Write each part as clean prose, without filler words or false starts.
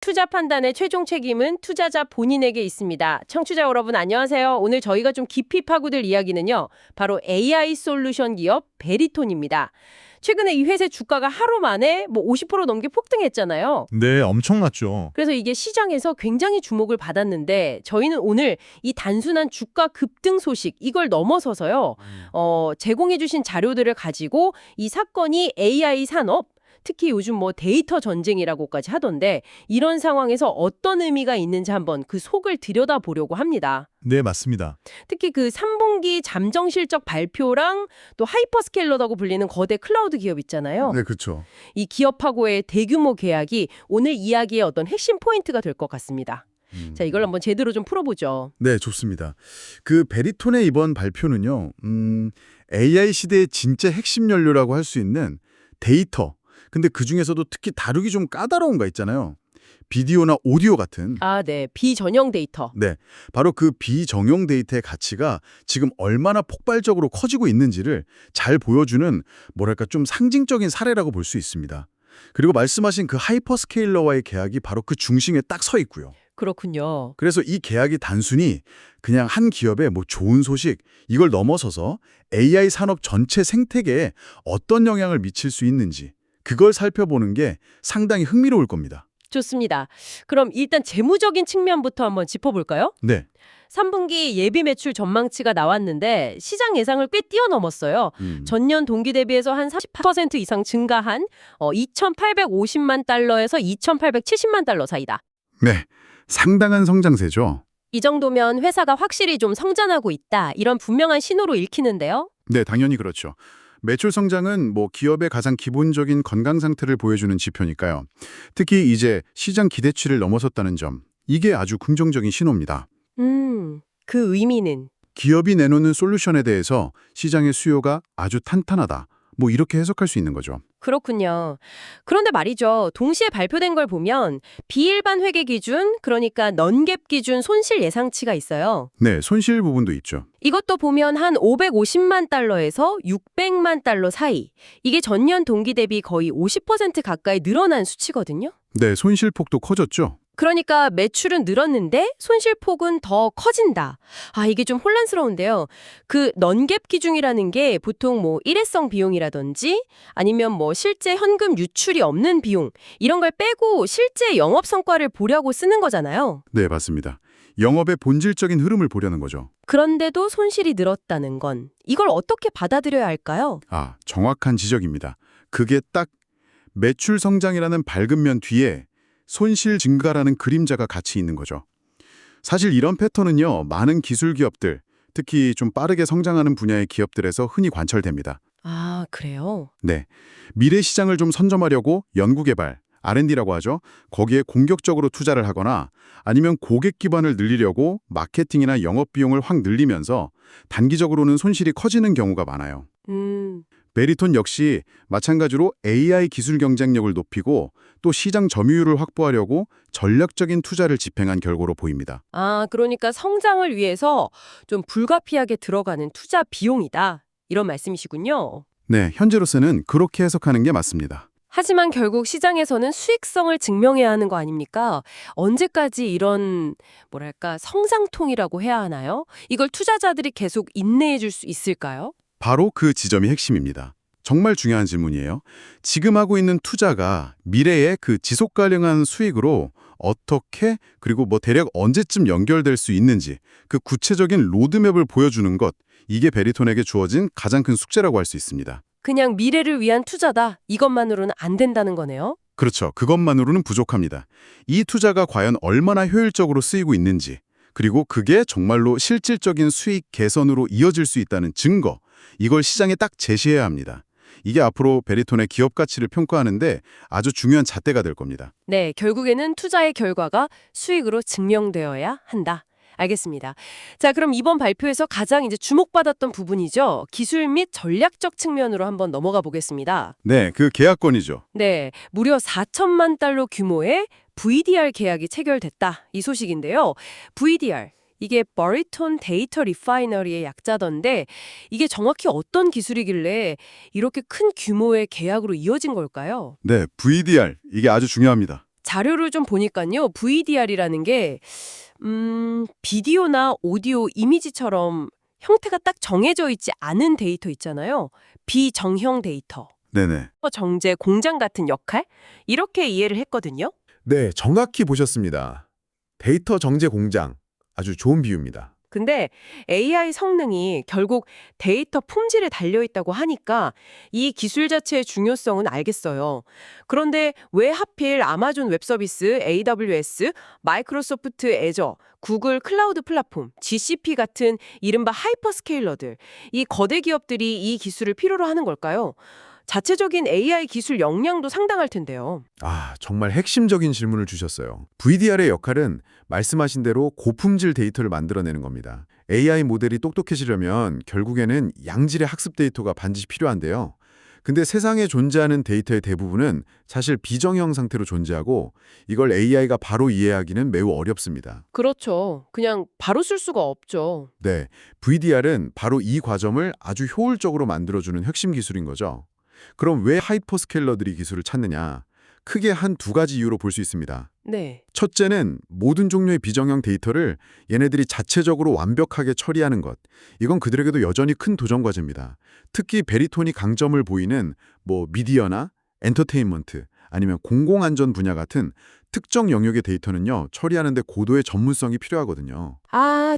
투자 판단의 최종 책임은 투자자 본인에게 있습니다. 청취자 여러분 안녕하세요. 오늘 저희가 좀 깊이 파고들 이야기는요. 바로 AI 솔루션 기업 베리톤입니다. 최근에 이 회사 주가가 하루 만에 50% 넘게 폭등했잖아요. 네, 엄청났죠. 그래서 이게 시장에서 굉장히 주목을 받았는데 저희는 오늘 이 단순한 주가 급등 소식 이걸 넘어서서요. 제공해 주신 자료들을 가지고 이 사건이 AI 산업 특히 요즘 데이터 전쟁이라고까지 하던데 이런 상황에서 어떤 의미가 있는지 한번 그 속을 들여다보려고 합니다. 네, 맞습니다. 특히 그 3분기 잠정 실적 발표랑 또 하이퍼스케일러라고 불리는 거대 클라우드 기업 있잖아요. 네, 그렇죠. 이 기업하고의 대규모 계약이 오늘 이야기의 어떤 핵심 포인트가 될 것 같습니다. 자, 이걸 한번 제대로 좀 풀어보죠. 네, 좋습니다. 그 베리톤의 이번 발표는요. AI 시대의 진짜 핵심 연료라고 할 수 있는 데이터. 근데 그중에서도 특히 다루기 좀 까다로운 거 있잖아요. 비디오나 오디오 같은. 아, 네. 비전형 데이터. 네, 바로 그 비정형 데이터의 가치가 지금 얼마나 폭발적으로 커지고 있는지를 잘 보여주는 뭐랄까 좀 상징적인 사례라고 볼 수 있습니다. 그리고 말씀하신 그 하이퍼스케일러와의 계약이 바로 그 중심에 딱 서 있고요. 그렇군요. 그래서 이 계약이 단순히 그냥 한 기업의 좋은 소식, 이걸 넘어서서 AI 산업 전체 생태계에 어떤 영향을 미칠 수 있는지 그걸 살펴보는 게 상당히 흥미로울 겁니다. 좋습니다. 그럼 일단 재무적인 측면부터 한번 짚어볼까요? 네. 3분기 예비 매출 전망치가 나왔는데 시장 예상을 꽤 뛰어넘었어요. 전년 동기 대비해서 한 30% 이상 증가한 2,850만 달러에서 2,870만 달러 사이다. 네. 상당한 성장세죠. 이 정도면 회사가 확실히 좀 성장하고 있다. 이런 분명한 신호로 읽히는데요. 네, 당연히 그렇죠. 매출 성장은 기업의 가장 기본적인 건강 상태를 보여주는 지표니까요. 특히 이제 시장 기대치를 넘어섰다는 점, 이게 아주 긍정적인 신호입니다. 그 의미는? 기업이 내놓는 솔루션에 대해서 시장의 수요가 아주 탄탄하다. 이렇게 해석할 수 있는 거죠. 그렇군요. 그런데 말이죠. 동시에 발표된 걸 보면 비일반 회계 기준, 그러니까 넌갭 기준 손실 예상치가 있어요. 네, 손실 부분도 있죠. 이것도 보면 한 550만 달러에서 600만 달러 사이. 이게 전년 동기 대비 거의 50% 가까이 늘어난 수치거든요. 네, 손실폭도 커졌죠. 그러니까 매출은 늘었는데 손실폭은 더 커진다. 아, 이게 좀 혼란스러운데요. 그 넌갭 기준이라는 게 보통 일회성 비용이라든지 아니면 실제 현금 유출이 없는 비용 이런 걸 빼고 실제 영업 성과를 보려고 쓰는 거잖아요. 네, 맞습니다. 영업의 본질적인 흐름을 보려는 거죠. 그런데도 손실이 늘었다는 건 이걸 어떻게 받아들여야 할까요? 아, 정확한 지적입니다. 그게 딱 매출 성장이라는 밝은 면 뒤에 손실 증가라는 그림자가 같이 있는 거죠. 사실 이런 패턴은요, 많은 기술 기업들, 특히 좀 빠르게 성장하는 분야의 기업들에서 흔히 관철됩니다. 아, 그래요? 네, 미래 시장을 좀 선점하려고 연구개발, R&D라고 하죠. 거기에 공격적으로 투자를 하거나 아니면 고객 기반을 늘리려고 마케팅이나 영업 비용을 확 늘리면서 단기적으로는 손실이 커지는 경우가 많아요. 베리톤 역시 마찬가지로 AI 기술 경쟁력을 높이고 또 시장 점유율을 확보하려고 전략적인 투자를 집행한 결과로 보입니다. 아, 그러니까 성장을 위해서 좀 불가피하게 들어가는 투자 비용이다. 이런 말씀이시군요. 네, 현재로서는 그렇게 해석하는 게 맞습니다. 하지만 결국 시장에서는 수익성을 증명해야 하는 거 아닙니까? 언제까지 이런 성장통이라고 해야 하나요? 이걸 투자자들이 계속 인내해 줄 수 있을까요? 바로 그 지점이 핵심입니다. 정말 중요한 질문이에요. 지금 하고 있는 투자가 미래의 그 지속 가능한 수익으로 어떻게 그리고 대략 언제쯤 연결될 수 있는지 그 구체적인 로드맵을 보여주는 것, 이게 베리톤에게 주어진 가장 큰 숙제라고 할 수 있습니다. 그냥 미래를 위한 투자다. 이것만으로는 안 된다는 거네요. 그렇죠. 그것만으로는 부족합니다. 이 투자가 과연 얼마나 효율적으로 쓰이고 있는지, 그리고 그게 정말로 실질적인 수익 개선으로 이어질 수 있다는 증거, 이걸 시장에 딱 제시해야 합니다. 이게 앞으로 베리톤의 기업 가치를 평가하는데 아주 중요한 잣대가 될 겁니다. 네, 결국에는 투자의 결과가 수익으로 증명되어야 한다. 알겠습니다. 자, 그럼 이번 발표에서 가장 주목받았던 부분이죠. 기술 및 전략적 측면으로 한번 넘어가 보겠습니다. 네, 그 계약건이죠. 네, 무려 4천만 달러 규모의 VDR 계약이 체결됐다. 이 소식인데요. VDR, 이게 버리톤 데이터 리파이너리의 약자던데 이게 정확히 어떤 기술이길래 이렇게 큰 규모의 계약으로 이어진 걸까요? 네, VDR, 이게 아주 중요합니다. 자료를 좀 보니까요. VDR이라는 게 비디오나 오디오, 이미지처럼 형태가 딱 정해져 있지 않은 데이터 있잖아요. 비정형 데이터. 네네. 정제 공장 같은 역할? 이렇게 이해를 했거든요. 네, 정확히 보셨습니다. 데이터 정제 공장. 아주 좋은 비유입니다. 근데 AI 성능이 결국 데이터 품질에 달려있다고 하니까 이 기술 자체의 중요성은 알겠어요. 그런데 왜 하필 아마존 웹서비스, AWS, 마이크로소프트 애저, 구글 클라우드 플랫폼, GCP 같은 이른바 하이퍼스케일러들, 이 거대 기업들이 이 기술을 필요로 하는 걸까요? 자체적인 AI 기술 역량도 상당할 텐데요. 정말 핵심적인 질문을 주셨어요. VDR의 역할은 말씀하신 대로 고품질 데이터를 만들어내는 겁니다. AI 모델이 똑똑해지려면 결국에는 양질의 학습 데이터가 반드시 필요한데요. 근데 세상에 존재하는 데이터의 대부분은 사실 비정형 상태로 존재하고 이걸 AI가 바로 이해하기는 매우 어렵습니다. 그렇죠. 그냥 바로 쓸 수가 없죠. 네, VDR은 바로 이 과정을 아주 효율적으로 만들어주는 핵심 기술인 거죠. 그럼 왜 하이퍼스케일러들이 기술을 찾느냐? 크게 한 두 가지 이유로 볼 수 있습니다. 네. 첫째는 모든 종류의 비정형 데이터를 얘네들이 자체적으로 완벽하게 처리하는 것. 이건 그들에게도 여전히 큰 도전 과제입니다. 특히 베리톤이 강점을 보이는 미디어나 엔터테인먼트 아니면 공공안전 분야 같은 특정 영역의 데이터는요. 처리하는 데 고도의 전문성이 필요하거든요.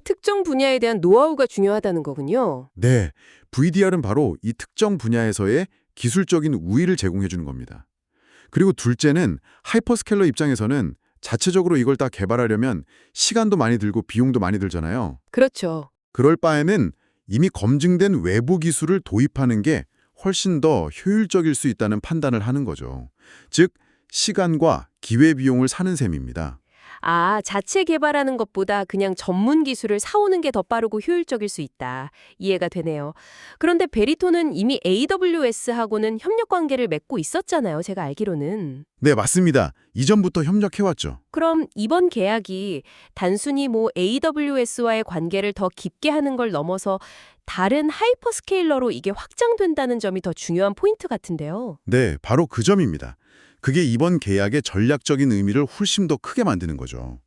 특정 분야에 대한 노하우가 중요하다는 거군요. 네, VDR은 바로 이 특정 분야에서의 기술적인 우위를 제공해 주는 겁니다. 그리고 둘째는 하이퍼스케일러 입장에서는 자체적으로 이걸 다 개발하려면 시간도 많이 들고 비용도 많이 들잖아요. 그렇죠. 그럴 바에는 이미 검증된 외부 기술을 도입하는 게 훨씬 더 효율적일 수 있다는 판단을 하는 거죠. 즉, 시간과 기회비용을 사는 셈입니다. 자체 개발하는 것보다 그냥 전문 기술을 사오는 게 더 빠르고 효율적일 수 있다. 이해가 되네요. 그런데 베리톤은 이미 AWS하고는 협력 관계를 맺고 있었잖아요. 제가 알기로는. 네, 맞습니다. 이전부터 협력해왔죠. 그럼 이번 계약이 단순히 AWS와의 관계를 더 깊게 하는 걸 넘어서 다른 하이퍼스케일러로 이게 확장된다는 점이 더 중요한 포인트 같은데요. 네, 바로 그 점입니다. 그게 이번 계약의 전략적인 의미를 훨씬 더 크게 만드는 거죠.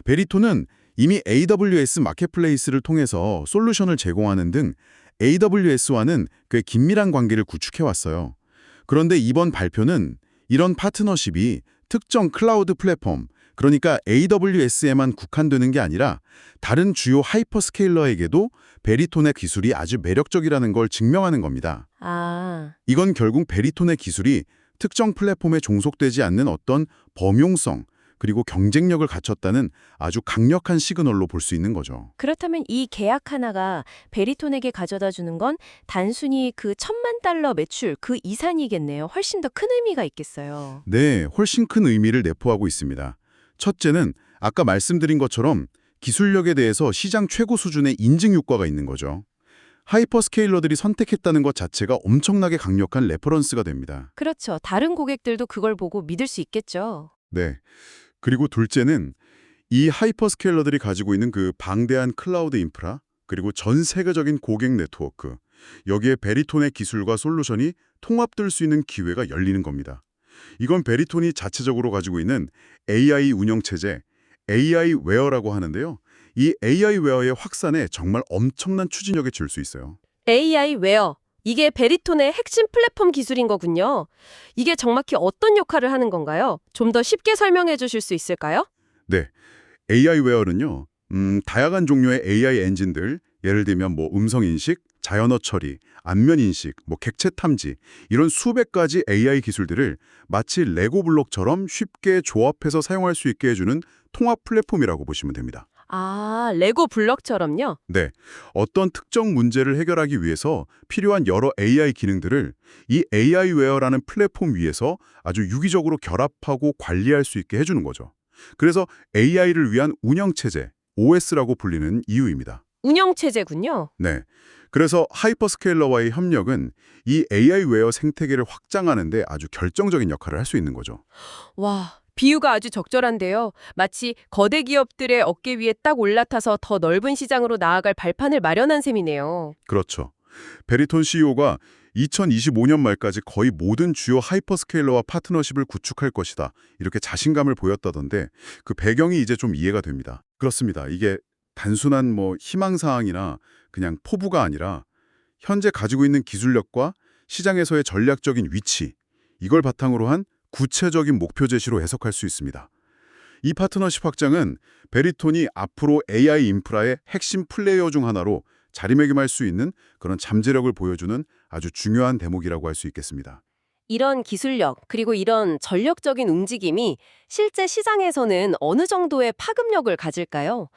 베리톤은 이미 AWS 마켓플레이스를 통해서 솔루션을 제공하는 등 AWS와는 꽤 긴밀한 관계를 구축해왔어요. 그런데 이번 발표는 이런 파트너십이 특정 클라우드 플랫폼, 그러니까 AWS에만 국한되는 게 아니라 다른 주요 하이퍼스케일러에게도 베리톤의 기술이 아주 매력적이라는 걸 증명하는 겁니다. 이건 결국 베리톤의 기술이 특정 플랫폼에 종속되지 않는 어떤 범용성, 그리고 경쟁력을 갖췄다는 아주 강력한 시그널로 볼 수 있는 거죠. 그렇다면 이 계약 하나가 베리톤에게 가져다 주는 건 단순히 그 $10,000,000 매출 그 이상이겠네요. 훨씬 더 큰 의미가 있겠어요. 네, 훨씬 큰 의미를 내포하고 있습니다. 첫째는 아까 말씀드린 것처럼 기술력에 대해서 시장 최고 수준의 인증 효과가 있는 거죠. 하이퍼스케일러들이 선택했다는 것 자체가 엄청나게 강력한 레퍼런스가 됩니다. 그렇죠. 다른 고객들도 그걸 보고 믿을 수 있겠죠. 네. 그리고 둘째는 이 하이퍼스케일러들이 가지고 있는 그 방대한 클라우드 인프라, 그리고 전 세계적인 고객 네트워크, 여기에 베리톤의 기술과 솔루션이 통합될 수 있는 기회가 열리는 겁니다. 이건 베리톤이 자체적으로 가지고 있는 AI 운영체제, AI 웨어라고 하는데요. 이 AI 웨어의 확산에 정말 엄청난 추진력을 줄 수 있어요. AI 웨어. 이게 베리톤의 핵심 플랫폼 기술인 거군요. 이게 정확히 어떤 역할을 하는 건가요? 좀 더 쉽게 설명해 주실 수 있을까요? 네, AI 웨어는요. 다양한 종류의 AI 엔진들, 예를 들면 음성인식, 자연어 처리, 안면인식, 객체 탐지 이런 수백 가지 AI 기술들을 마치 레고 블록처럼 쉽게 조합해서 사용할 수 있게 해주는 통합 플랫폼이라고 보시면 됩니다. 레고 블럭처럼요? 네, 어떤 특정 문제를 해결하기 위해서 필요한 여러 AI 기능들을 이 AI 웨어라는 플랫폼 위에서 아주 유기적으로 결합하고 관리할 수 있게 해주는 거죠. 그래서 AI를 위한 운영체제, OS라고 불리는 이유입니다. 운영체제군요. 네, 그래서 하이퍼스케일러와의 협력은 이 AI 웨어 생태계를 확장하는 데 아주 결정적인 역할을 할 수 있는 거죠. 와, 비유가 아주 적절한데요. 마치 거대 기업들의 어깨 위에 딱 올라타서 더 넓은 시장으로 나아갈 발판을 마련한 셈이네요. 그렇죠. 베리톤 CEO가 2025년 말까지 거의 모든 주요 하이퍼스케일러와 파트너십을 구축할 것이다. 이렇게 자신감을 보였다던데 그 배경이 이제 좀 이해가 됩니다. 그렇습니다. 이게 단순한 희망사항이나 그냥 포부가 아니라 현재 가지고 있는 기술력과 시장에서의 전략적인 위치, 이걸 바탕으로 한 구체적인 목표 제시로 해석할 수 있습니다. 이 파트너십 확장은 베리톤이 앞으로 AI 인프라의 핵심 플레이어 중 하나로 자리매김할 수 있는 그런 잠재력을 보여주는 아주 중요한 대목이라고 할 수 있겠습니다. 이런 기술력, 그리고 이런 전력적인 움직임이 실제 시장에서는 어느 정도의 파급력을 가질까요?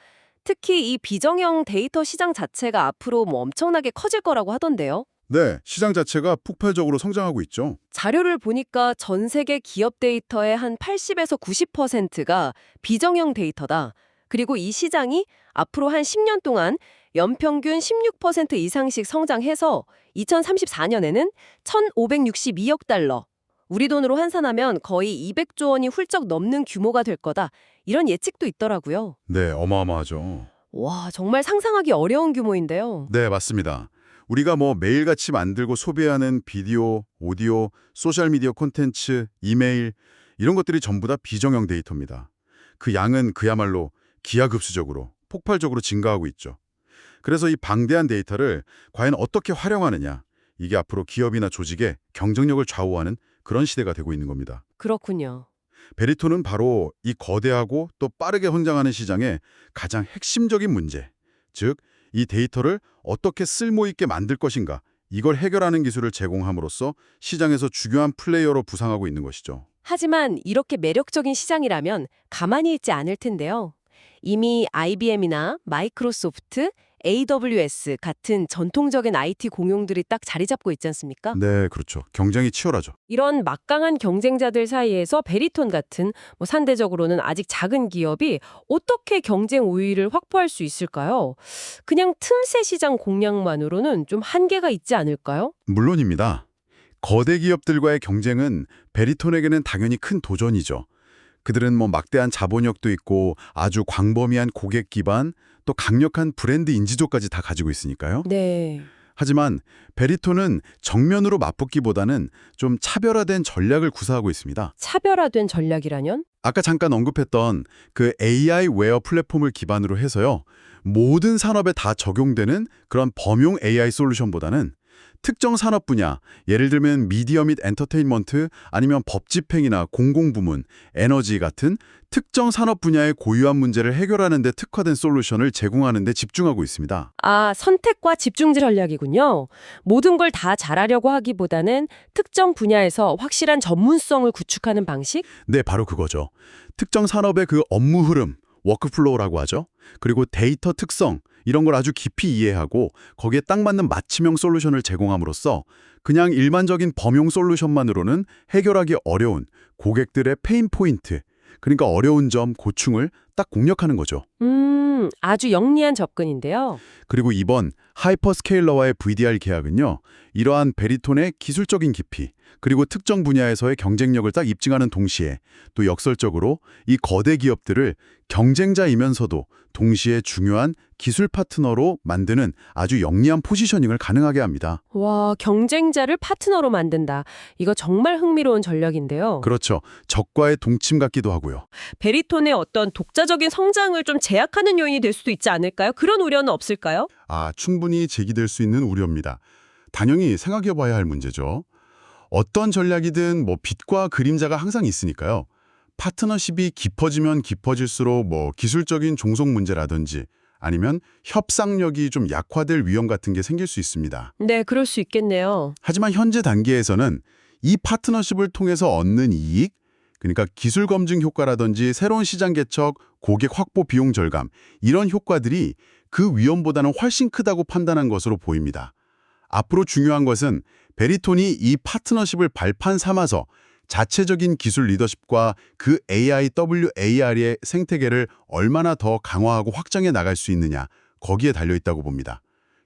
특히 이 비정형 데이터 시장 자체가 앞으로 엄청나게 커질 거라고 하던데요. 네, 시장 자체가 폭발적으로 성장하고 있죠. 자료를 보니까 전 세계 기업 데이터의 한 80에서 90%가 비정형 데이터다. 그리고 이 시장이 앞으로 한 10년 동안 연평균 16% 이상씩 성장해서 2034년에는 1,562억 달러, 우리 돈으로 환산하면 거의 200조 원이 훌쩍 넘는 규모가 될 거다. 이런 예측도 있더라고요. 네, 어마어마하죠. 와, 정말 상상하기 어려운 규모인데요. 네, 맞습니다. 우리가 매일같이 만들고 소비하는 비디오, 오디오, 소셜미디어 콘텐츠, 이메일 이런 것들이 전부 다 비정형 데이터입니다. 그 양은 그야말로 기하급수적으로, 폭발적으로 증가하고 있죠. 그래서 이 방대한 데이터를 과연 어떻게 활용하느냐, 이게 앞으로 기업이나 조직의 경쟁력을 좌우하는 그런 시대가 되고 있는 겁니다. 그렇군요. 베리톤은 바로 이 거대하고 또 빠르게 성장하는 시장의 가장 핵심적인 문제, 즉 이 데이터를 어떻게 쓸모있게 만들 것인가, 이걸 해결하는 기술을 제공함으로써 시장에서 중요한 플레이어로 부상하고 있는 것이죠. 하지만 이렇게 매력적인 시장이라면 가만히 있지 않을 텐데요. 이미 IBM이나 마이크로소프트, AWS 같은 전통적인 IT 공룡들이 딱 자리 잡고 있지 않습니까? 네, 그렇죠. 경쟁이 치열하죠. 이런 막강한 경쟁자들 사이에서 베리톤 같은 상대적으로는 아직 작은 기업이 어떻게 경쟁 우위를 확보할 수 있을까요? 그냥 틈새 시장 공략만으로는 좀 한계가 있지 않을까요? 물론입니다. 거대 기업들과의 경쟁은 베리톤에게는 당연히 큰 도전이죠. 그들은 막대한 자본력도 있고 아주 광범위한 고객 기반, 또 강력한 브랜드 인지도까지 다 가지고 있으니까요. 네. 하지만 베리톤은 정면으로 맞붙기보다는 좀 차별화된 전략을 구사하고 있습니다. 차별화된 전략이라면? 아까 잠깐 언급했던 그 AI 웨어 플랫폼을 기반으로 해서요. 모든 산업에 다 적용되는 그런 범용 AI 솔루션보다는 특정 산업 분야, 예를 들면 미디어 및 엔터테인먼트 아니면 법 집행이나 공공부문, 에너지 같은 특정 산업 분야의 고유한 문제를 해결하는 데 특화된 솔루션을 제공하는 데 집중하고 있습니다. 아, 선택과 집중 전략이군요. 모든 걸 다 잘하려고 하기보다는 특정 분야에서 확실한 전문성을 구축하는 방식? 네, 바로 그거죠. 특정 산업의 그 업무 흐름, 워크플로우라고 하죠. 그리고 데이터 특성, 이런 걸 아주 깊이 이해하고 거기에 딱 맞는 맞춤형 솔루션을 제공함으로써 그냥 일반적인 범용 솔루션만으로는 해결하기 어려운 고객들의 페인 포인트, 그러니까 어려운 점, 고충을 딱 공략하는 거죠. 아주 영리한 접근인데요. 그리고 이번 하이퍼스케일러와의 VDR 계약은요. 이러한 베리톤의 기술적인 깊이, 그리고 특정 분야에서의 경쟁력을 딱 입증하는 동시에 또 역설적으로 이 거대 기업들을 경쟁자이면서도 동시에 중요한 기술 파트너로 만드는 아주 영리한 포지셔닝을 가능하게 합니다. 와, 경쟁자를 파트너로 만든다. 이거 정말 흥미로운 전략인데요. 그렇죠. 적과의 동침 같기도 하고요. 베리톤의 어떤 독자적인 성장을 좀 제약하는 요인이 될 수도 있지 않을까요? 그런 우려는 없을까요? 충분히 제기될 수 있는 우려입니다. 당연히 생각해 봐야 할 문제죠. 어떤 전략이든 빛과 그림자가 항상 있으니까요. 파트너십이 깊어지면 깊어질수록 기술적인 종속 문제라든지 아니면 협상력이 좀 약화될 위험 같은 게 생길 수 있습니다. 네, 그럴 수 있겠네요. 하지만 현재 단계에서는 이 파트너십을 통해서 얻는 이익, 그러니까 기술 검증 효과라든지 새로운 시장 개척, 고객 확보 비용 절감, 이런 효과들이 그 위험보다는 훨씬 크다고 판단한 것으로 보입니다. 앞으로 중요한 것은 베리톤이 이 파트너십을 발판 삼아서 자체적인 기술 리더십과 그 AIWAR의 생태계를 얼마나 더 강화하고 확장해 나갈 수 있느냐, 거기에 달려 있다고 봅니다.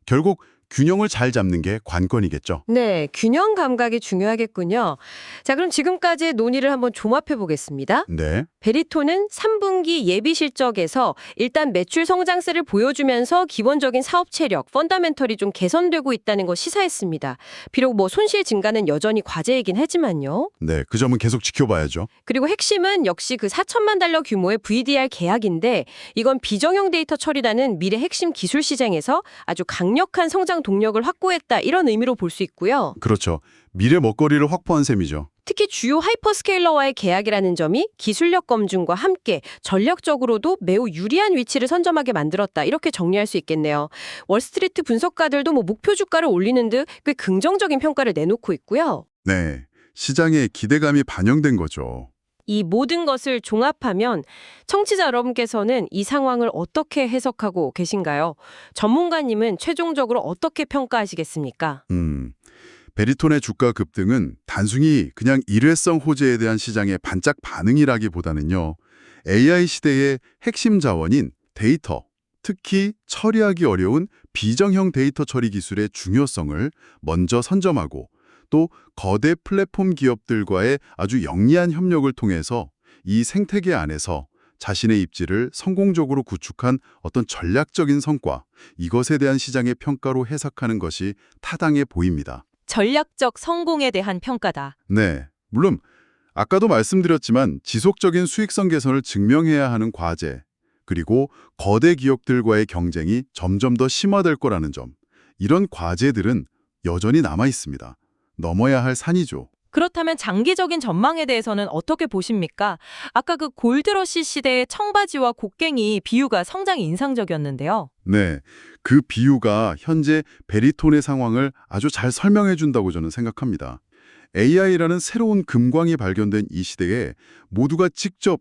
결국 균형을 잘 잡는 게 관건이겠죠. 네, 균형 감각이 중요하겠군요. 자, 그럼 지금까지의 논의를 한번 종합해 보겠습니다. 네. 베리톤은 3분기 예비 실적에서 일단 매출 성장세를 보여주면서 기본적인 사업 체력, 펀더멘털이 좀 개선되고 있다는 거 시사했습니다. 비록 뭐 손실 증가는 여전히 과제이긴 하지만요. 네, 그 점은 계속 지켜봐야죠. 그리고 핵심은 역시 그 4천만 달러 규모의 VDR 계약인데 이건 비정형 데이터 처리라는 미래 핵심 기술 시장에서 아주 강력한 성장 동력을 확보했다 이런 의미로 볼 수 있고요. 그렇죠. 미래 먹거리를 확보한 셈이죠. 특히 주요 하이퍼스케일러와의 계약이라는 점이 기술력 검증과 함께 전략적으로도 매우 유리한 위치를 선점하게 만들었다. 이렇게 정리할 수 있겠네요. 월스트리트 분석가들도 뭐 목표 주가를 올리는 듯 꽤 긍정적인 평가를 내놓고 있고요. 네. 시장에 기대감이 반영된 거죠. 이 모든 것을 종합하면 청취자 여러분께서는 이 상황을 어떻게 해석하고 계신가요? 전문가님은 최종적으로 어떻게 평가하시겠습니까? 베리톤의 주가 급등은 단순히 그냥 일회성 호재에 대한 시장의 반짝 반응이라기보다는요. AI 시대의 핵심 자원인 데이터, 특히 처리하기 어려운 비정형 데이터 처리 기술의 중요성을 먼저 선점하고 또 거대 플랫폼 기업들과의 아주 영리한 협력을 통해서 이 생태계 안에서 자신의 입지를 성공적으로 구축한 어떤 전략적인 성과, 이것에 대한 시장의 평가로 해석하는 것이 타당해 보입니다. 전략적 성공에 대한 평가다. 네, 물론 아까도 말씀드렸지만 지속적인 수익성 개선을 증명해야 하는 과제, 그리고 거대 기업들과의 경쟁이 점점 더 심화될 거라는 점, 이런 과제들은 여전히 남아 있습니다. 넘어야 할 산이죠. 그렇다면 장기적인 전망에 대해서는 어떻게 보십니까? 아까 그 골드러시 시대의 청바지와 곡괭이 비유가 상당히 인상적이었는데요. 네, 그 비유가 현재 베리톤의 상황을 아주 잘 설명해 준다고 저는 생각합니다. AI라는 새로운 금광이 발견된 이 시대에 모두가 직접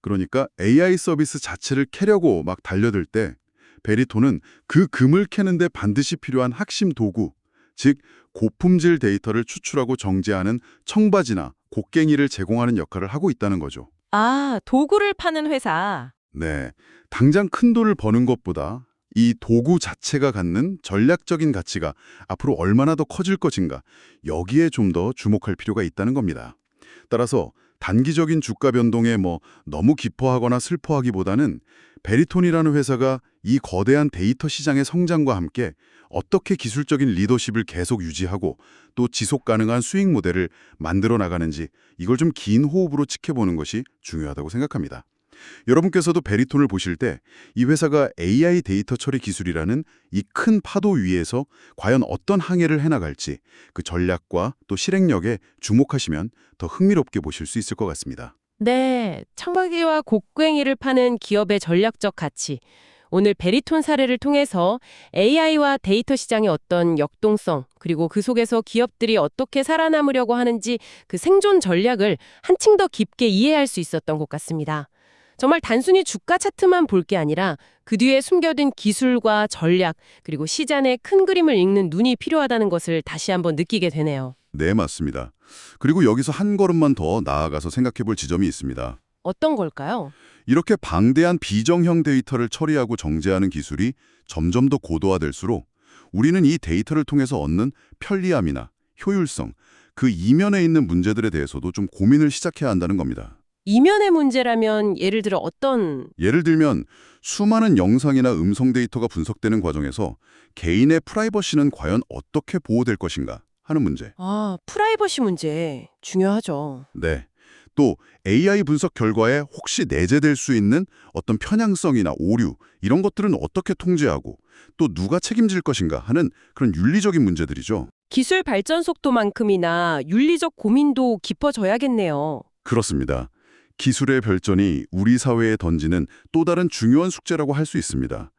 그러니까 AI 서비스 자체를 캐려고 막 달려들 때 베리톤은 그 금을 캐는데 반드시 필요한 핵심 도구, 즉 고품질 데이터를 추출하고 정제하는 청바지나 곡괭이를 제공하는 역할을 하고 있다는 거죠. 아, 도구를 파는 회사. 네, 당장 큰 돈을 버는 것보다 이 도구 자체가 갖는 전략적인 가치가 앞으로 얼마나 더 커질 것인가, 여기에 좀 더 주목할 필요가 있다는 겁니다. 따라서 단기적인 주가 변동에 너무 기뻐하거나 슬퍼하기보다는 베리톤이라는 회사가 이 거대한 데이터 시장의 성장과 함께 어떻게 기술적인 리더십을 계속 유지하고 또 지속 가능한 수익 모델을 만들어 나가는지, 이걸 좀 긴 호흡으로 지켜보는 것이 중요하다고 생각합니다. 여러분께서도 베리톤을 보실 때 이 회사가 AI 데이터 처리 기술이라는 이 큰 파도 위에서 과연 어떤 항해를 해나갈지, 그 전략과 또 실행력에 주목하시면 더 흥미롭게 보실 수 있을 것 같습니다. 네, 청바지와 곡괭이를 파는 기업의 전략적 가치. 오늘 베리톤 사례를 통해서 AI와 데이터 시장의 어떤 역동성, 그리고 그 속에서 기업들이 어떻게 살아남으려고 하는지 그 생존 전략을 한층 더 깊게 이해할 수 있었던 것 같습니다. 정말 단순히 주가 차트만 볼 게 아니라 그 뒤에 숨겨둔 기술과 전략, 그리고 시장의 큰 그림을 읽는 눈이 필요하다는 것을 다시 한번 느끼게 되네요. 네, 맞습니다. 그리고 여기서 한 걸음만 더 나아가서 생각해 볼 지점이 있습니다. 어떤 걸까요? 이렇게 방대한 비정형 데이터를 처리하고 정제하는 기술이 점점 더 고도화될수록 우리는 이 데이터를 통해서 얻는 편리함이나 효율성, 그 이면에 있는 문제들에 대해서도 좀 고민을 시작해야 한다는 겁니다. 이면의 문제라면 예를 들어 어떤... 예를 들면 수많은 영상이나 음성 데이터가 분석되는 과정에서 개인의 프라이버시는 과연 어떻게 보호될 것인가 하는 문제. 아, 프라이버시 문제 중요하죠. 네. 또 AI 분석 결과에 혹시 내재될 수 있는 어떤 편향성이나 오류, 이런 것들은 어떻게 통제하고 또 누가 책임질 것인가 하는 그런 윤리적인 문제들이죠. 기술 발전 속도만큼이나 윤리적 고민도 깊어져야겠네요. 그렇습니다. 기술의 발전이 우리 사회에 던지는 또 다른 중요한 숙제라고 할 수 있습니다.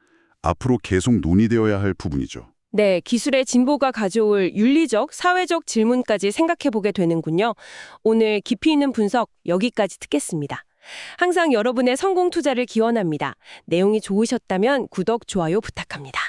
앞으로 계속 논의되어야 할 부분이죠. 네, 기술의 진보가 가져올 윤리적, 사회적 질문까지 생각해보게 되는군요. 오늘 깊이 있는 분석 여기까지 듣겠습니다. 항상 여러분의 성공 투자를 기원합니다. 내용이 좋으셨다면 구독, 좋아요 부탁합니다.